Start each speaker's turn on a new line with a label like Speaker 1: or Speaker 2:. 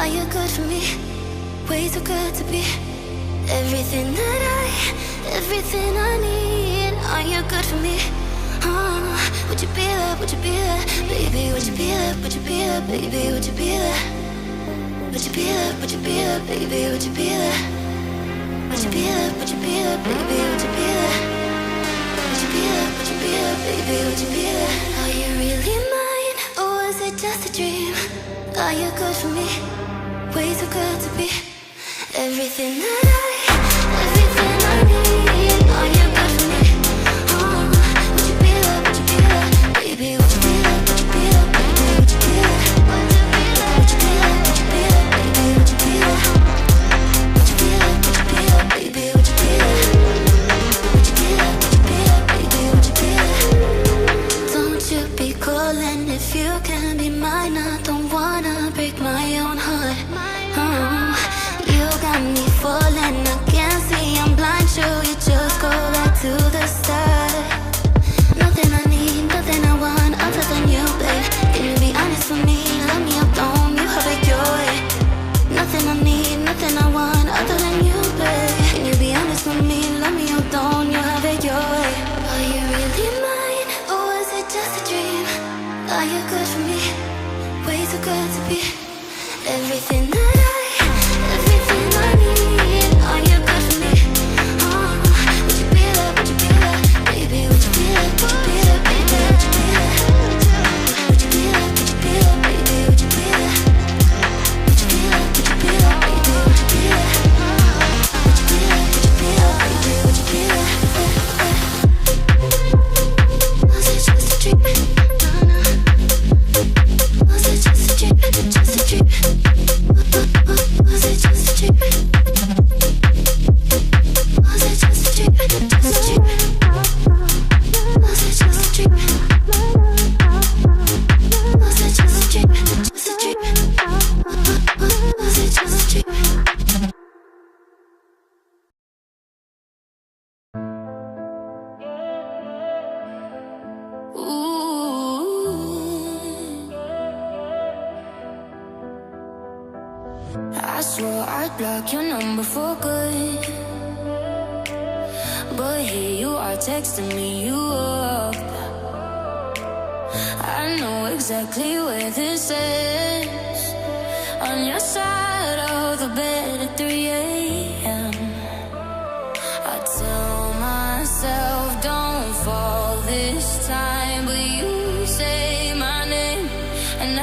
Speaker 1: Are you good for me? Way too good to be everything I need. Are you good for me? Would you be there? Would you be there? Baby, would you be there? Would you be there? Baby, would you be there? Would you be there? Would you be there? Baby, would you be there? Would you be there? Would you be there? Baby, would you be there? Would you be there? Would you be there? Baby, would you be there? Are you really mine? Or was it just a dream? Are you good for me? Way too good to be everything I need. Are you good for me? Would you be there? Would you be there? Baby, would you be there? Would you be there? Baby, would you be there? Would you be there? Would you be there? Baby, would you be there? Would you be there? Would you be there? Baby, would you be there? Would you be there? Would you be there? Baby, would you be there? Don't you be calling if you can be mine. I don't wanna break my own heart. You got me falling, I can't see, I'm blind. Sure, you just go back to the start. Nothing I need, nothing I want other than you, babe. Can you be honest with me? Let me up, don't you have it your way? Nothing I need, nothing I want other than you, babe. Can you be honest with me? Let me up, don't you have it your way? Are you really mine, or was it just a dream? Are you good for me? Way too good to be everything I need. Are you good for me? Would you be there? Would you be there? Baby, would you be there? Would you be there? Baby, would you be there? Would you be there? Would you be there? Baby, would you be there? Would you be there? Would you be there? Baby, would you be there? Would you be there? Would you be there? Baby, would you be there? Was it just a dream? Was it just a dream? Just a dream? Was it just a dream? Was it just a dream? Just a dream? Was it just a dream? Was it just a dream? Just a dream? Was it just a dream?
Speaker 2: I swore I'd block your number for good, but here you are texting me you up. I know exactly where this is, on your side of the bed at 3 a.m. I tell myself don't fall this time, but you say my name and I